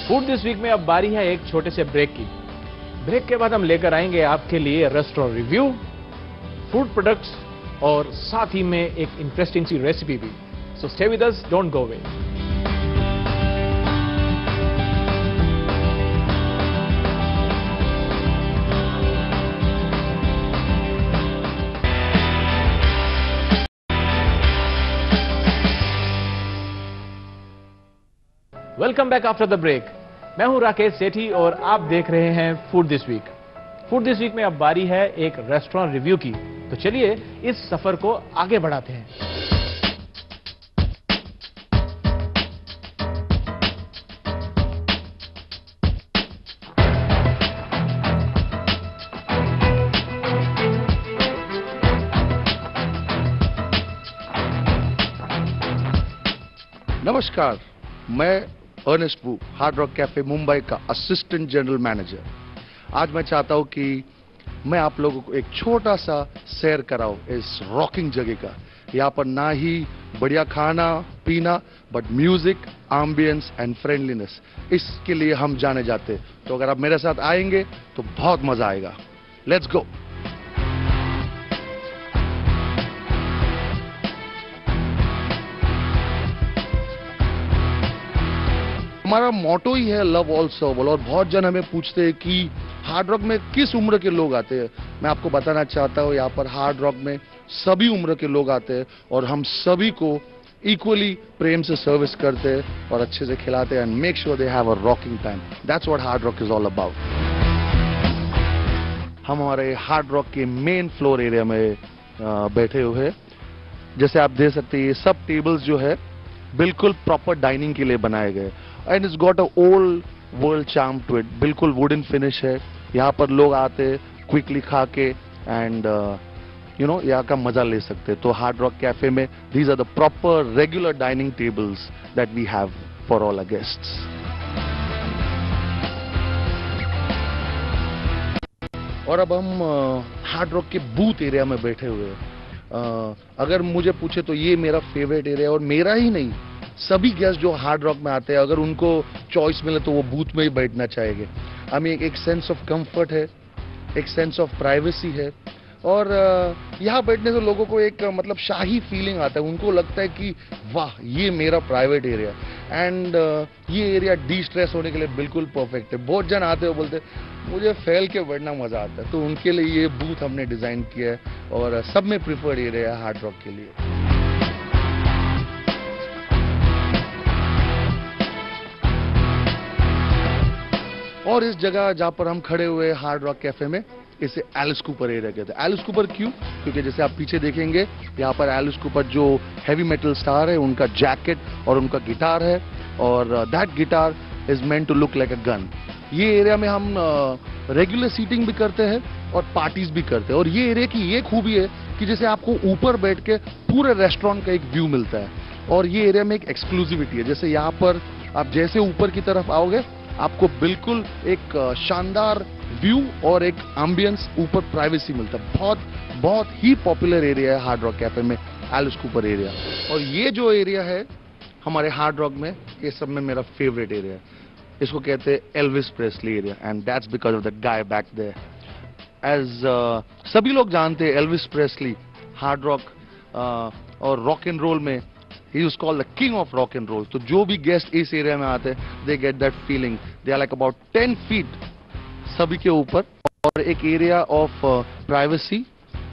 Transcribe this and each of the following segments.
Food this week में अब बारी है एक छोटे से ब्रेक की। ब्रेक के बाद हम लेकर आएंगे आपके लिए रेस्टोरेंट रिव्यू, फूड प्रोडक्ट्स और साथ ही में एक इंटरेस्टिंग सी रेसिपी भी। So stay with us, don't go away. Welcome back after the break. मैं हूं राकेश सेठी और आप देख रहे हैं food this week. Food this week में अब बारी है एक रेस्टोरेंट रिव्यू की, तो चलिए इस सफर को आगे बढ़ाते हैं। नमस्कार, मैं अर्नेस्ट वू, हार्ड रॉक कैफे मुंबई का असिस्टेंट जनरल मैनेजर। आज मैं चाहता हूं कि मैं आप लोगों को एक छोटा सा सैर कराऊं इस रॉकिंग जगह का। यहाँ पर ना ही बढ़िया खाना पीना, but music, ambience and friendliness, इसके लिए हम जाने जाते हैं। तो अगर आप मेरे साथ आएंगे तो बहुत मजा आएगा। Let's go. हमारा मोटो ही है लव ऑल सर्व ऑल, और बहुत जन हमें पूछते हैं कि हार्ड रॉक में किस उम्र के लोग आते हैं। मैं आपको बताना चाहता हूँ, यहाँ पर हार्ड रॉक में सभी उम्र के लोग आते हैं और हम सभी को इक्वली प्रेम से सर्विस करते हैं और अच्छे से खिलाते हैं and make sure they have a rocking time. That's what hard rock is all about. हम हमारे हार्ड रॉक के मेन फ्लोर एरिया में बैठे हुए हैं। जैसे आप देख सकते हैं, ये सब टेबल्स जो है बिल्कुल प्रॉपर डाइनिंग के लिए बनाए गए and it's got a old world charm to it. बिल्कुल वुडन फिनिश है। यहाँ पर लोग आते क्विकली खा के एंड यहाँ का मजा ले सकते। तो हार्ड रॉक कैफे में these are the proper regular dining tables that we have for all our guests. और अब हम हार्ड रॉक के बूथ एरिया में बैठे हुए हैं। अगर मुझे पूछे तो ये मेरा फेवरेट एरिया, और मेरा ही नहीं, सभी गेस्ट जो हार्ड रॉक में आते हैं अगर उनको चॉइस मिले तो वो बूथ में ही बैठना चाहेंगे। हमें एक सेंस ऑफ कंफर्ट है, एक सेंस ऑफ प्राइवेसी है, और यहाँ बैठने से लोगों को एक मतलब शाही फीलिंग आता है। उनको लगता है कि वाह, ये मेरा प्राइवेट एरिया, एंड ये एरिया डी स्ट्रेस होने के लिए बिल्कुल परफेक्ट है। बहुत जन आते हो बोलते मुझे फैल के बैठना मजा आता है, तो उनके लिए ये बूथ हमने डिजाइन किया है और सब में प्रिफर्ड एरिया है हार्ड रॉक के लिए। और इस जगह जहां पर हम खड़े हुए हार्ड रॉक कैफे में, इसे एलिस कूपर एरिया कहते हैं। एलिस कूपर क्यों? क्योंकि जैसे आप पीछे देखेंगे, यहाँ पर एलिस कूपर जो हैवी मेटल स्टार है, उनका जैकेट और उनका गिटार है, और that guitar is meant to look like a gun. ये एरिया में हम रेगुलर सीटिंग भी करते हैं और पार्टीज भी करते हैं। और ये एरिया की ये खूबी है कि जैसे आपको ऊपर बैठ के पूरे रेस्टोरेंट का एक व्यू मिलता है, और ये एरिया में एक एक्सक्लूसिविटी है। जैसे यहाँ पर आप जैसे ऊपर की तरफ आओगे, आपको बिल्कुल एक शानदार व्यू और एक एम्बियंस, ऊपर प्राइवेसी मिलता है। बहुत ही पॉपुलर एरिया है हार्ड रॉक कैफे में एलिस कूपर एरिया। और ये जो एरिया है हमारे हार्ड रॉक में, ये सब में मेरा फेवरेट एरिया है। इसको कहते हैं Elvis Presley area, and that's because of the guy back there. As सभी लोग जानते हैं, एल्विस प्रेस्ली हार्ड रॉक और रॉक एंड रोल में he was called the king of rock and roll. तो जो भी गेस्ट इस एरिया में आते हैं, they get that feeling. They are like about 10 feet सभी के ऊपर, और एक एरिया ऑफ प्राइवेसी,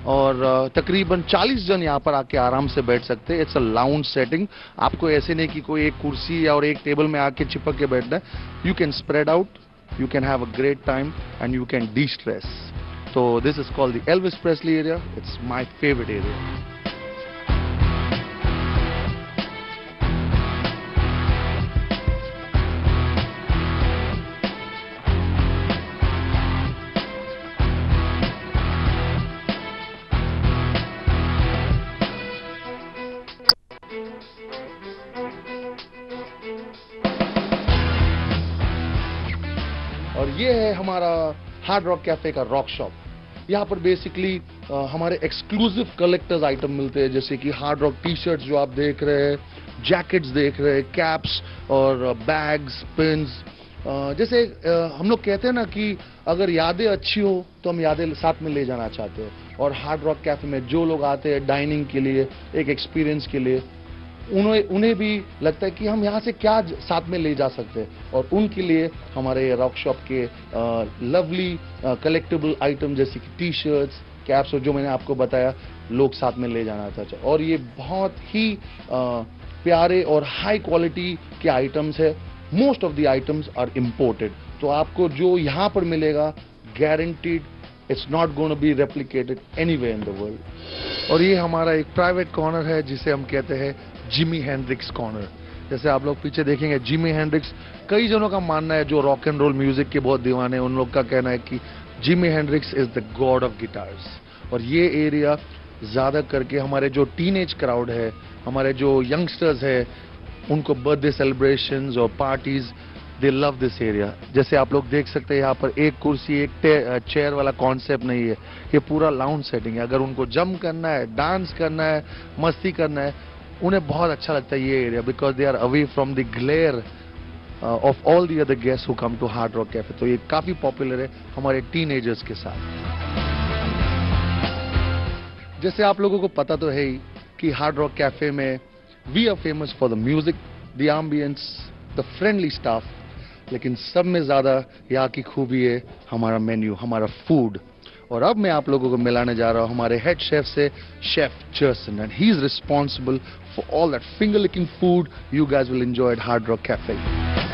और तकरीबन 40 जन यहाँ पर आके आराम से बैठ सकते हैं। It's a lounge setting. आपको ऐसे नहीं कि कोई एक कुर्सी और एक टेबल में आके चिपक के बैठना है। You can spread out, you can have a great time and you can destress. तो this is called the Elvis Presley area. It's my favourite area. और ये है हमारा हार्ड रॉक कैफे का रॉक शॉप। यहाँ पर basically हमारे exclusive collectors item मिलते हैं, जैसे कि हार्ड रॉक टी शर्ट्स जो आप देख रहे हैं, जैकेट्स देख रहे हैं, कैप्स और बैग्स, पिन्स, जैसे हम लोग कहते हैं ना कि अगर यादें अच्छी हो तो हम यादें साथ में ले जाना चाहते हैं, और हार्ड रॉक कैफे में जो लोग आते हैं डाइनिंग के लिए, एक एक्सपीरियंस के लिए, उन्हें भी लगता है कि हम यहाँ से क्या साथ में ले जा सकते हैं, और उनके लिए हमारे रॉक शॉप के लवली कलेक्टिबल आइटम जैसे कि टी शर्ट्स, कैप्स, और जो मैंने आपको बताया लोग साथ में ले जाना चाहते हैं, और ये बहुत ही प्यारे और हाई क्वालिटी के आइटम्स है। Most of the items are imported, तो आपको जो यहाँ पर मिलेगा guaranteed it's not going to be replicated anywhere in the world. और ये हमारा एक प्राइवेट कॉर्नर है जिसे हम कहते हैं जिमी हेंड्रिक्स कॉर्नर। जैसे आप लोग पीछे देखेंगे जिमी हेंड्रिक्स, कई जनों का मानना है जो रॉक एंड रोल म्यूजिक के बहुत दीवाने हैं, उन लोग का कहना है कि Jimi Hendrix is the God of guitars. और ये एरिया ज्यादा करके हमारे जो टीनेज क्राउड है, हमारे जो यंगस्टर्स है, उनको बर्थडे सेलिब्रेशंस और parties, they love this area. जैसे आप लोग देख सकते हैं यहाँ पर एक कुर्सी एक चेयर वाला कॉन्सेप्ट नहीं है, ये पूरा लाउंज सेटिंग है। अगर उनको जम करना है, डांस करना है, मस्ती करना है, उन्हें बहुत अच्छा लगता है ये area, because they are away from the glare of all the other guest who come to Hard Rock Cafe. तो ये काफी पॉपुलर है हमारे टीनेजर्स के साथ। जैसे आप लोगों को पता तो है ही कि हार्ड रॉक कैफे में we are famous for the music, the ambience, the friendly staff, लेकिन सब में ज्यादा यहाँ की खूबी है हमारा मेन्यू, हमारा फूड। और अब मैं आप लोगों को मिलाने जा रहा हूँ हमारे हेड शेफ से, chef Jerson, and he is responsible for all that finger licking food you guys will enjoy at Hard Rock cafe.